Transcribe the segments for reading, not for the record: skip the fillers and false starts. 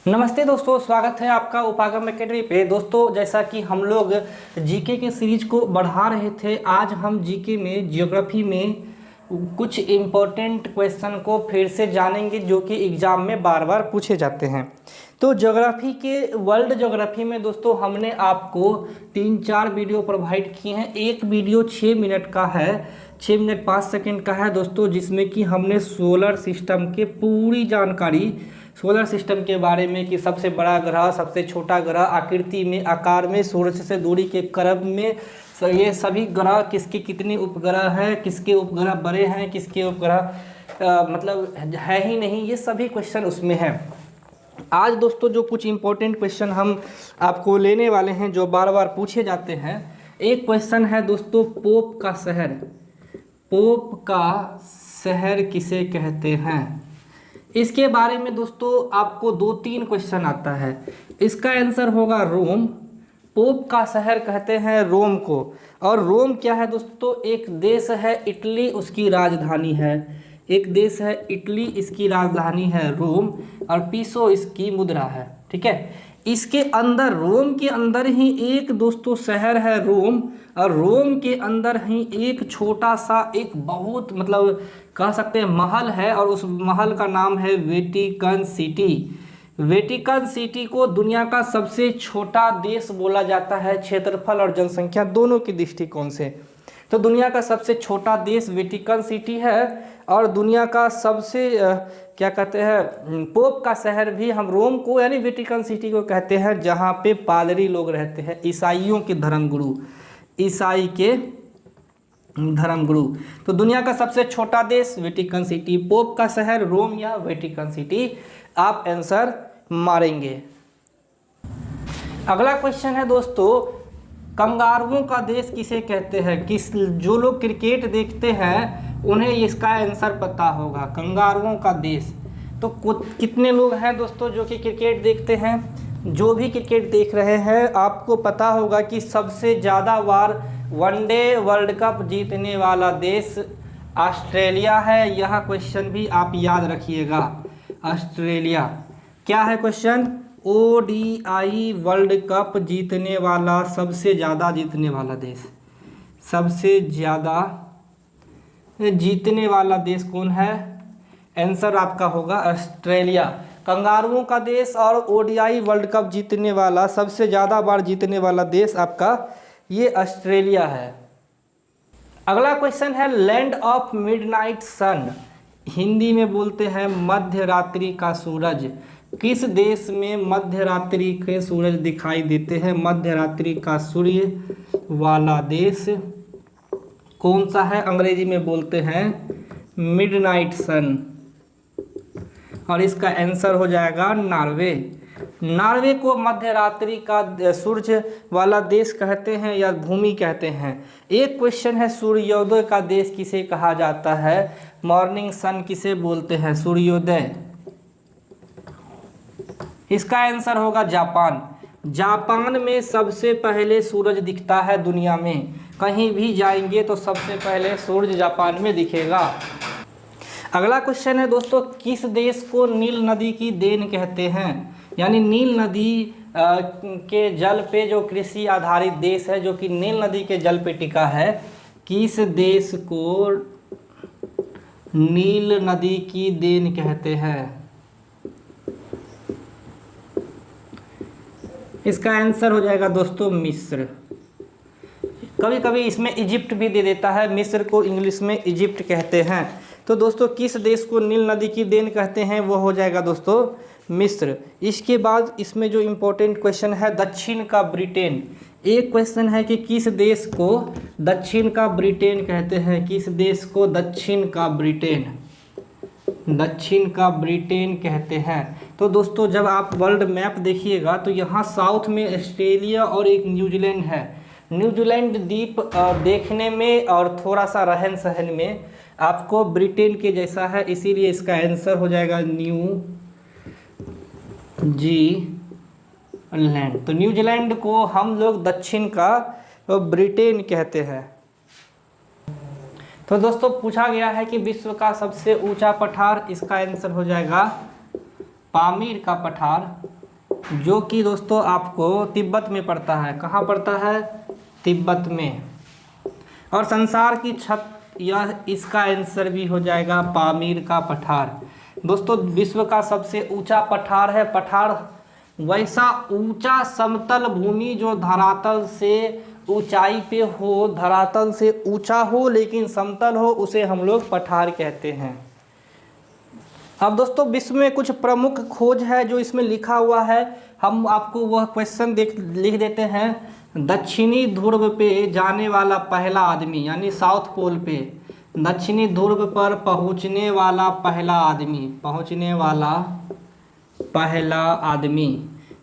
नमस्ते दोस्तों, स्वागत है आपका उपागम एकेडमी पे। दोस्तों, जैसा कि हम लोग जीके के सीरीज को बढ़ा रहे थे, आज हम जीके में ज्योग्राफी में कुछ इम्पोर्टेंट क्वेश्चन को फिर से जानेंगे जो कि एग्ज़ाम में बार बार पूछे जाते हैं। तो ज्योग्राफी के वर्ल्ड ज्योग्राफी में दोस्तों हमने आपको 3-4 वीडियो प्रोवाइड किए हैं। एक वीडियो 6 मिनट का है, 6 मिनट 5 सेकंड का है दोस्तों, जिसमें कि हमने सोलर सिस्टम के पूरी जानकारी, सोलर सिस्टम के बारे में कि सबसे बड़ा ग्रह, सबसे छोटा ग्रह, आकृति में, आकार में, सूरज से दूरी के क्रम में, ये सभी ग्रह किसके कितने उपग्रह हैं, किसके उपग्रह बड़े हैं, किसके उपग्रह मतलब है ही नहीं, ये सभी क्वेश्चन उसमें हैं। आज दोस्तों जो कुछ इम्पोर्टेंट क्वेश्चन हम आपको लेने वाले हैं जो बार बार पूछे जाते हैं। एक क्वेश्चन है दोस्तों, पोप का शहर, पोप का शहर किसे कहते हैं? इसके बारे में दोस्तों आपको 2-3 क्वेश्चन आता है। इसका आंसर होगा रोम। पोप का शहर कहते हैं रोम को। और रोम क्या है दोस्तों? एक देश है इटली, उसकी राजधानी है। एक देश है इटली, इसकी राजधानी है रोम, और पीसो इसकी मुद्रा है। ठीक है, इसके अंदर, रोम के अंदर ही एक दोस्तों शहर है रोम, और रोम के अंदर ही एक छोटा सा, एक बहुत मतलब कह सकते हैं महल है, और उस महल का नाम है वेटिकन सिटी। वेटिकन सिटी को दुनिया का सबसे छोटा देश बोला जाता है, क्षेत्रफल और जनसंख्या दोनों के दृष्टिकोण से। तो दुनिया का सबसे छोटा देश वेटिकन सिटी है, और दुनिया का सबसे क्या कहते हैं, पोप का शहर भी हम रोम को यानी वेटिकन सिटी को कहते हैं, जहाँ पे पादरी लोग रहते हैं, ईसाइयों के धर्मगुरु, ईसाई के धर्मगुरु। तो दुनिया का सबसे छोटा देश वेटिकन सिटी, पोप का शहर रोम या वेटिकन सिटी, आप आंसर मारेंगे। अगला क्वेश्चन है दोस्तों, कंगारुओं का देश किसे कहते हैं? जो लोग क्रिकेट देखते हैं उन्हें इसका आंसर पता होगा, कंगारुओं का देश। तो कितने लोग हैं दोस्तों जो कि क्रिकेट देखते हैं? जो भी क्रिकेट देख रहे हैं आपको पता होगा कि सबसे ज़्यादा बार वनडे वर्ल्ड कप जीतने वाला देश ऑस्ट्रेलिया है। यह क्वेश्चन भी आप याद रखिएगा, ऑस्ट्रेलिया। क्या है क्वेश्चन? ODI वर्ल्ड कप जीतने वाला, सबसे ज़्यादा जीतने वाला देश, सबसे ज़्यादा जीतने वाला देश कौन है? आंसर आपका होगा ऑस्ट्रेलिया। कंगारुओं का देश और ODI वर्ल्ड कप जीतने वाला, सबसे ज़्यादा बार जीतने वाला देश आपका ये ऑस्ट्रेलिया है। अगला क्वेश्चन है, लैंड ऑफ मिडनाइट सन, हिंदी में बोलते हैं मध्य रात्रि का सूरज। किस देश में मध्य रात्रि के सूरज दिखाई देते हैं? मध्य रात्रि का सूर्य वाला देश कौन सा है? अंग्रेजी में बोलते हैं मिडनाइट सन, और इसका आंसर हो जाएगा नॉर्वे। नॉर्वे को मध्य रात्रि का सूर्य वाला देश कहते हैं या भूमि कहते हैं। एक क्वेश्चन है, सूर्योदय का देश किसे कहा जाता है? मॉर्निंग सन किसे बोलते हैं? सूर्योदय, इसका आंसर होगा जापान। जापान में सबसे पहले सूरज दिखता है दुनिया में। कहीं भी जाएंगे तो सबसे पहले सूरज जापान में दिखेगा। अगला क्वेश्चन है दोस्तों, किस देश को नील नदी की देन कहते हैं? यानी नील नदी के जल पे जो कृषि आधारित देश है, जो कि नील नदी के जल पे टिका है, किस देश को नील नदी की देन कहते हैं? इसका आंसर हो जाएगा दोस्तों मिस्र। कभी कभी इसमें इजिप्ट भी दे देता है, मिस्र को इंग्लिश में इजिप्ट कहते हैं। तो दोस्तों किस देश को नील नदी की देन कहते हैं? वो हो जाएगा दोस्तों मिस्र। इसके बाद इसमें जो इम्पोर्टेंट क्वेश्चन है, दक्षिण का ब्रिटेन। एक क्वेश्चन है कि किस देश को दक्षिण का ब्रिटेन कहते हैं? किस देश को दक्षिण का ब्रिटेन, दक्षिण का ब्रिटेन कहते हैं? तो दोस्तों जब आप वर्ल्ड मैप देखिएगा तो यहाँ साउथ में ऑस्ट्रेलिया और एक न्यूजीलैंड है। न्यूजीलैंड द्वीप देखने में और थोड़ा सा रहन सहन में आपको ब्रिटेन के जैसा है, इसीलिए इसका आंसर हो जाएगा न्यूजीलैंड। तो न्यूजीलैंड को हम लोग दक्षिण का ब्रिटेन कहते हैं। तो दोस्तों पूछा गया है कि विश्व का सबसे ऊंचा पठार, इसका आंसर हो जाएगा पामीर का पठार, जो कि दोस्तों आपको तिब्बत में पड़ता है। कहाँ पड़ता है? तिब्बत में। और संसार की छत, यह इसका आंसर भी हो जाएगा पामीर का पठार। दोस्तों विश्व का सबसे ऊंचा पठार है। पठार वैसा ऊंचा समतल भूमि जो धरातल से ऊंचाई पे हो, धरातल से ऊंचा हो लेकिन समतल हो, उसे हम लोग पठार कहते हैं। अब दोस्तों विश्व में कुछ प्रमुख खोज है जो इसमें लिखा हुआ है, हम आपको वह क्वेश्चन लिख देते हैं। दक्षिणी ध्रुव पे जाने वाला पहला आदमी, यानी साउथ पोल पे दक्षिणी ध्रुव पर पहुंचने वाला पहला आदमी।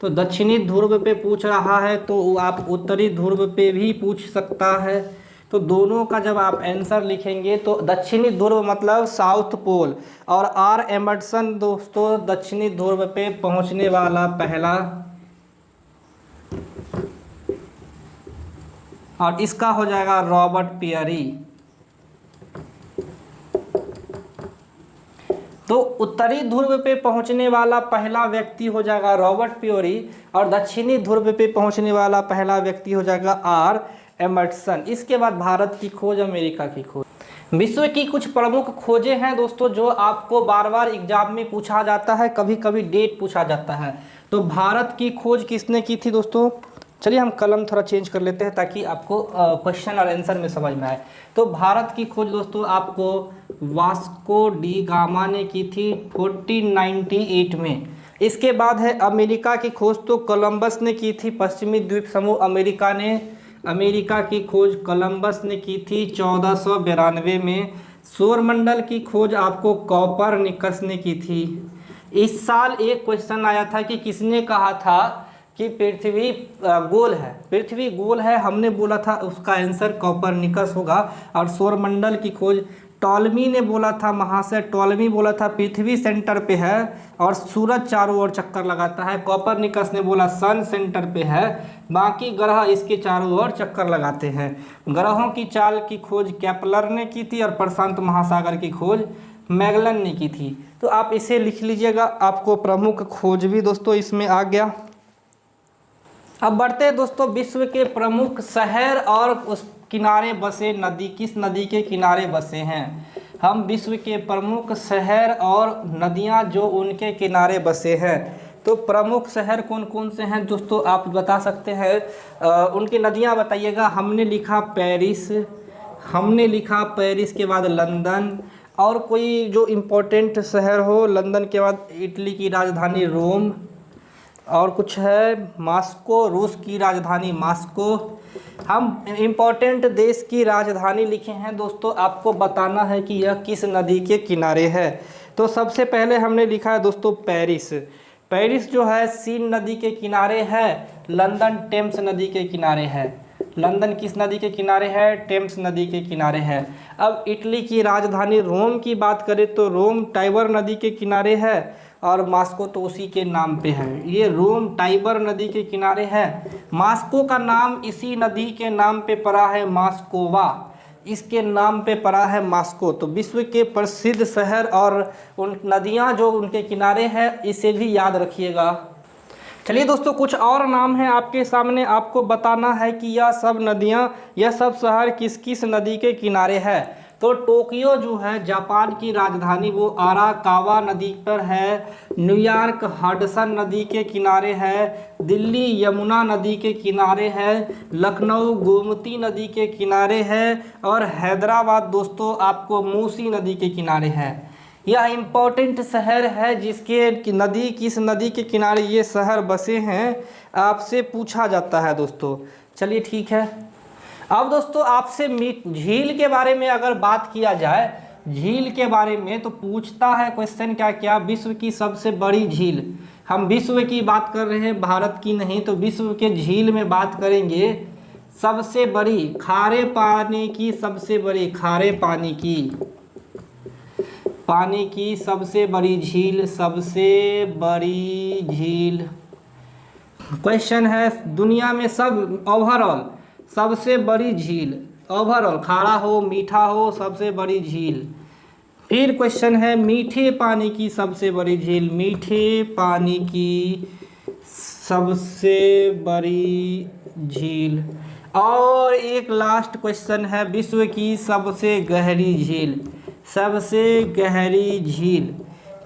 तो दक्षिणी ध्रुव पे पूछ रहा है तो आप उत्तरी ध्रुव पे भी पूछ सकता है। तो दोनों का जब आप आंसर लिखेंगे तो दक्षिणी ध्रुव मतलब साउथ पोल, और आर एमंडसन दोस्तों दक्षिणी ध्रुव पे पहुंचने वाला पहला, और इसका हो जाएगा रॉबर्ट पियरी। तो उत्तरी ध्रुव पे पहुंचने वाला पहला व्यक्ति हो जाएगा रॉबर्ट पियरी, और दक्षिणी ध्रुव पे पहुंचने वाला पहला व्यक्ति हो जाएगा आर एमंडसन। इसके बाद भारत की खोज, अमेरिका की खोज। विश्व की कुछ प्रमुख खोजें हैं दोस्तों जो आपको बार बार एग्जाम में पूछा जाता है, कभी कभी डेट पूछा जाता है। तो भारत की खोज किसने की थी दोस्तों? चलिए हम कलम थोड़ा चेंज कर लेते हैं ताकि आपको क्वेश्चन और आंसर में समझ में आए। तो भारत की खोज दोस्तों आपको वास्को डी गामा ने की थी 1498 में। इसके बाद है अमेरिका की खोज, तो कोलंबस ने की थी, पश्चिमी द्वीप समूह अमेरिका की खोज कोलंबस ने की थी 1492 में। सौरमंडल की खोज आपको कोपरनिकस ने की थी। इस साल एक क्वेश्चन आया था कि किसने कहा था कि पृथ्वी गोल है, हमने बोला था उसका आंसर कोपरनिकस होगा। और सौरमंडल की खोज टॉलमी ने बोला था, महाशय टॉलमी बोला था पृथ्वी सेंटर पे है और सूरज चारों ओर चक्कर लगाता है। कोपरनिकस ने बोला सन सेंटर पे है, बाकी ग्रह इसके चारों ओर चक्कर लगाते हैं। ग्रहों की चाल की खोज केपलर ने की थी और प्रशांत महासागर की खोज मैगलन ने की थी। तो आप इसे लिख लीजिएगा, आपको प्रमुख खोज भी दोस्तों इसमें आ गया। अब बढ़ते हैं दोस्तों विश्व के प्रमुख शहर और उस किनारे बसे नदी, किस नदी के किनारे बसे हैं। हम विश्व के प्रमुख शहर और नदियां जो उनके किनारे बसे हैं। तो प्रमुख शहर कौन कौन से हैं दोस्तों आप बता सकते हैं, उनकी नदियां बताइएगा। हमने लिखा पेरिस के बाद लंदन, और कोई जो इम्पोर्टेंट शहर हो, लंदन के बाद इटली की राजधानी रोम, और कुछ है मॉस्को, रूस की राजधानी मॉस्को। हम इम्पोर्टेंट देश की राजधानी लिखे हैं दोस्तों, आपको बताना है कि यह किस नदी के किनारे है। तो सबसे पहले हमने लिखा है दोस्तों पेरिस जो है सीन नदी के किनारे है। लंदन टेम्स नदी के किनारे है। लंदन किस नदी के किनारे है? टेम्स नदी के किनारे है। अब इटली की राजधानी रोम की बात करें तो रोम टाइबर नदी के किनारे है, और मॉस्को तो उसी के नाम पे है। ये रोम टाइबर नदी के किनारे है। मॉस्को का नाम इसी नदी के नाम पे पड़ा है, मॉस्कोवा, इसके नाम पे पड़ा है मॉस्को। तो विश्व के प्रसिद्ध शहर और उन नदियां जो उनके किनारे हैं, इसे भी याद रखिएगा। चलिए दोस्तों कुछ और नाम है आपके सामने, आपको बताना है कि यह सब नदियां, यह सब शहर किस किस नदी के किनारे है। तो टोक्यो जो है जापान की राजधानी, वो आराकावा नदी पर है। न्यूयॉर्क हडसन नदी के किनारे है। दिल्ली यमुना नदी के किनारे है। लखनऊ गोमती नदी के किनारे है। और हैदराबाद दोस्तों आपको मूसी नदी के किनारे है। यह इम्पोर्टेंट शहर है जिसके नदी, किस नदी के किनारे ये शहर बसे हैं, आपसे पूछा जाता है दोस्तों। चलिए ठीक है। अब दोस्तों आपसे झील के बारे में अगर बात किया जाए, झील के बारे में तो पूछता है क्वेश्चन क्या विश्व की सबसे बड़ी झील। हम विश्व की बात कर रहे हैं, भारत की नहीं। तो विश्व के झील में बात करेंगे, सबसे बड़ी खारे पानी की, सबसे बड़ी खारे पानी की सबसे बड़ी झील, सबसे बड़ी झील। क्वेश्चन है दुनिया में सब ओवरऑल सबसे बड़ी झील, ओवरऑल खारा हो मीठा हो, सबसे बड़ी झील। फिर क्वेश्चन है मीठे पानी की सबसे बड़ी झील, मीठे पानी की सबसे बड़ी झील। और एक लास्ट क्वेश्चन है विश्व की सबसे गहरी झील, सबसे गहरी झील।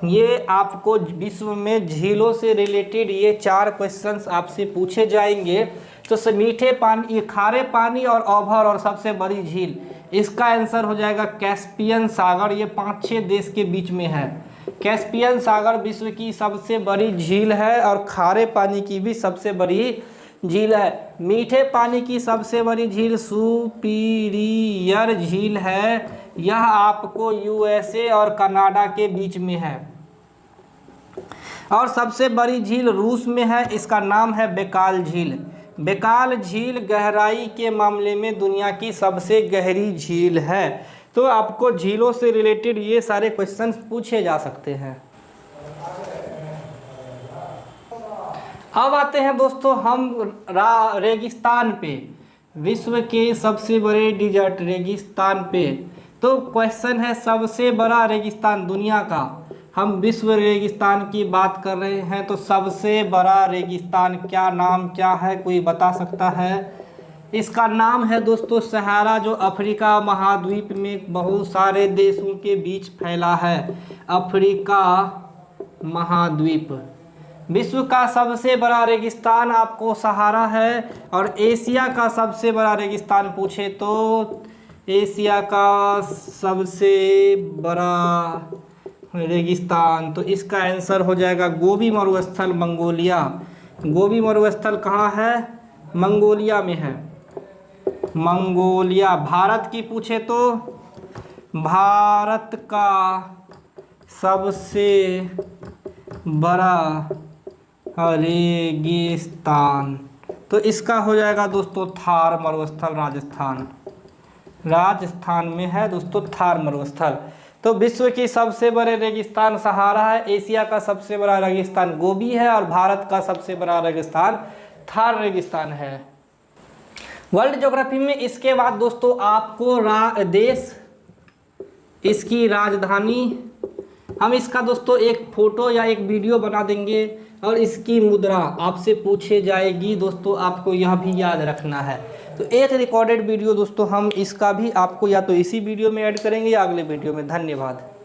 ये आपको विश्व में झीलों से रिलेटेड ये 4 क्वेश्चंस आपसे पूछे जाएंगे। तो मीठे पानी, ये खारे पानी और ओभर और सबसे बड़ी झील, इसका आंसर हो जाएगा कैस्पियन सागर। ये 5-6 देश के बीच में है। कैस्पियन सागर विश्व की सबसे बड़ी झील है और खारे पानी की भी सबसे बड़ी झील है। मीठे पानी की सबसे बड़ी झील सुपीरियर झील है। यह आपको यूएसए और कनाडा के बीच में है। और सबसे बड़ी झील रूस में है, इसका नाम है बैकाल झील। बैकाल झील गहराई के मामले में दुनिया की सबसे गहरी झील है। तो आपको झीलों से रिलेटेड ये सारे क्वेश्चन पूछे जा सकते हैं। अब आते हैं दोस्तों हम रेगिस्तान पे, विश्व के सबसे बड़े डिजर्ट रेगिस्तान पे। तो क्वेश्चन है सबसे बड़ा रेगिस्तान दुनिया का, हम विश्व रेगिस्तान की बात कर रहे हैं। तो सबसे बड़ा रेगिस्तान क्या नाम क्या है, कोई बता सकता है? इसका नाम है दोस्तों सहारा, जो अफ्रीका महाद्वीप में बहुत सारे देशों के बीच फैला है। अफ्रीका महाद्वीप। विश्व का सबसे बड़ा रेगिस्तान आपको सहारा है। और एशिया का सबसे बड़ा रेगिस्तान पूछे तो एशिया का सबसे बड़ा रेगिस्तान, तो इसका आंसर हो जाएगा गोबी मरुस्थल, मंगोलिया। गोबी मरुस्थल कहाँ है? मंगोलिया में है, मंगोलिया। भारत की पूछे तो भारत का सबसे बड़ा रेगिस्तान, तो इसका हो जाएगा दोस्तों थार मरुस्थल, राजस्थान। राजस्थान में है दोस्तों थार मरुस्थल। तो विश्व की सबसे बड़े रेगिस्तान सहारा है, एशिया का सबसे बड़ा रेगिस्तान गोबी है और भारत का सबसे बड़ा रेगिस्तान थार रेगिस्तान है। वर्ल्ड ज्योग्राफी में इसके बाद दोस्तों आपको देश, इसकी राजधानी, हम इसका दोस्तों एक फ़ोटो या एक वीडियो बना देंगे और इसकी मुद्रा आपसे पूछे जाएगी दोस्तों, आपको यह भी याद रखना है। तो एक रिकॉर्डेड वीडियो दोस्तों हम इसका भी आपको या तो इसी वीडियो में ऐड करेंगे या अगले वीडियो में। धन्यवाद।